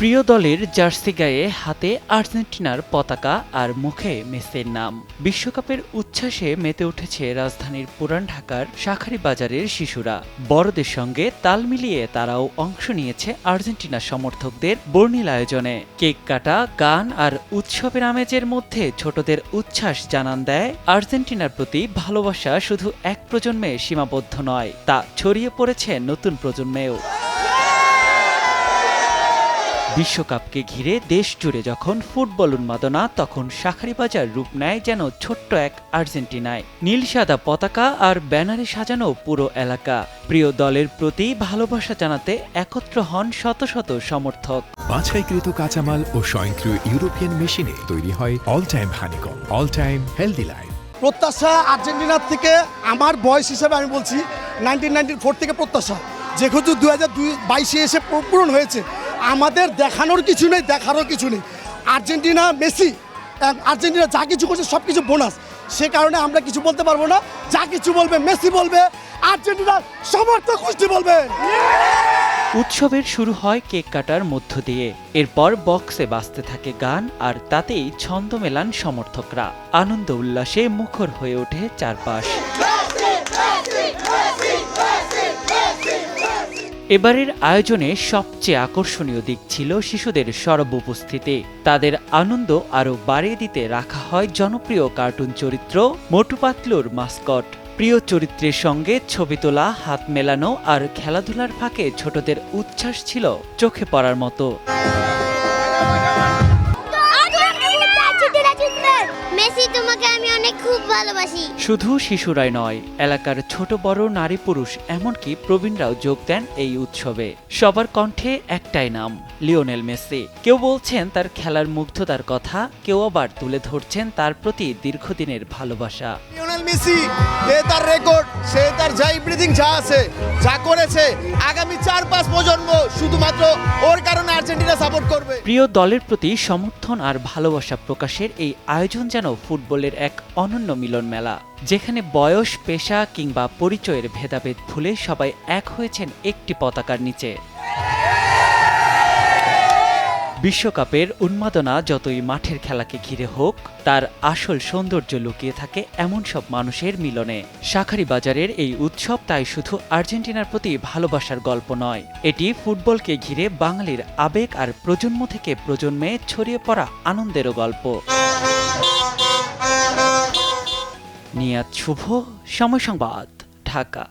প্রিয় দলের জার্সি গায়ে হাতে আর্জেন্টিনার পতাকা আর মুখে মেসির নাম। বিশ্বকাপের উচ্ছ্বাসে মেতে উঠেছে রাজধানীর পুরান ঢাকার শাঁখারীবাজারের শিশুরা। বড়দের সঙ্গে তাল মিলিয়ে তারাও অংশ নিয়েছে আর্জেন্টিনা সমর্থকদের বর্ণিল আয়োজনে। কেক কাটা, গান আর উৎসবের আমেজের মধ্যে ছোটদের উচ্ছ্বাস জানান দেয় আর্জেন্টিনার প্রতি ভালোবাসা শুধু এক প্রজন্মে সীমাবদ্ধ নয়, তা ছড়িয়ে পড়েছে নতুন প্রজন্মেও। বিশ্বকাপকে ঘিরে দেশ জুড়ে যখন ফুটবল উন্মাদনা, তখন শাঁখারীবাজার রূপ নেয় যেন ছোট্ট এক আর্জেন্টিনায়। নীল সাদা পতাকা আর ব্যানারে সাজানো পুরো এলাকা। প্রিয় দলের প্রতি ভালোবাসা জানাতে একত্র হন শত শত সমর্থক। বাছাইকৃত কাঁচামাল ও স্বয়ংক্রিয় ইউরোপিয়ান মেশিনে তৈরি হয় all time honeycomb, all time healthy life. প্রত্যাশা আর্জেন্টিনার থেকে আমার বয়স হিসেবে আমি বলছি 1994 থেকে প্রত্যাশা, যেহেতু 2022 এসে পূরণ হয়েছে। আমাদের দেখানোর কিছু নেই, দেখারও কিছু নেই। আর্জেন্টিনা মেসি, আর্জেন্টিনা যা কিছু করছে সব কিছু বোনাস। সে কারণে আমরা কিছু বলতে পারবো না। যা কিছু বলবে মেসি বলবে, আর্জেন্টিনার সমর্থক গোষ্ঠী বলবে। উৎসবের শুরু হয় কেক কাটার মধ্য দিয়ে, এরপর বক্সে বাজতে থাকে গান, আর তাতেই ছন্দ মেলান সমর্থকরা। আনন্দ উল্লাসে মুখর হয়ে ওঠে চারপাশ। এবারের আয়োজনে সবচেয়ে আকর্ষণীয় দিক ছিল শিশুদের সরব উপস্থিতি। তাদের আনন্দ আরও বাড়িয়ে দিতে রাখা হয় জনপ্রিয় কার্টুন চরিত্র মোটু পাতলুর মাস্কট। প্রিয় চরিত্রের সঙ্গে ছবি তোলা, হাত মেলানো আর খেলাধুলার ফাঁকে ছোটদের উচ্ছ্বাস ছিল চোখে পড়ার মতো। শুধু শিশুরাই নয়, এলাকার ছোট বড় নারী পুরুষ এমনকি প্রবীণরাও যোগ দেন এই উৎসবে। সবার কণ্ঠে একটাই নাম, লিওনেল মেসি। কেউ বলছেন তার খেলার মুগ্ধতার কথা, কেউ আবার তুলে ধরছেন তার প্রতি দীর্ঘদিনের ভালোবাসা। লিওনেল মেসি, তার রেকর্ড, সে তার যাই ব্রিদিং যা আছে, যা করেছে, আগামী 4-5 প্রজন্ম শুধুমাত্র ওর কারণে আর্জেন্টিনা সাপোর্ট করবে। প্রিয় দলের প্রতি সমর্থন আর ভালোবাসা প্রকাশের এই আয়োজন যেন ফুটবলের এক অনন্য মিলন মেলা, যেখানে বয়স, পেশা কিংবা পরিচয়ের ভেদাভেদ ভুলে সবাই এক হয়েছেন একটি পতাকার নিচে। বিশ্বকাপের উন্মাদনা যতই মাঠের খেলাকে ঘিরে হোক, তার আসল সৌন্দর্য লুকিয়ে থাকে এমন সব মানুষের মিলনে। শাঁখারীবাজারের এই উৎসব তাই শুধু আর্জেন্টিনার প্রতি ভালোবাসার গল্প নয়, এটি ফুটবলকে ঘিরে বাঙালির আবেগ আর প্রজন্ম থেকে প্রজন্মে ছড়িয়ে পড়া আনন্দেরও গল্প। নিয়াত শুভ, সময় সংবাদ, ঢাকা।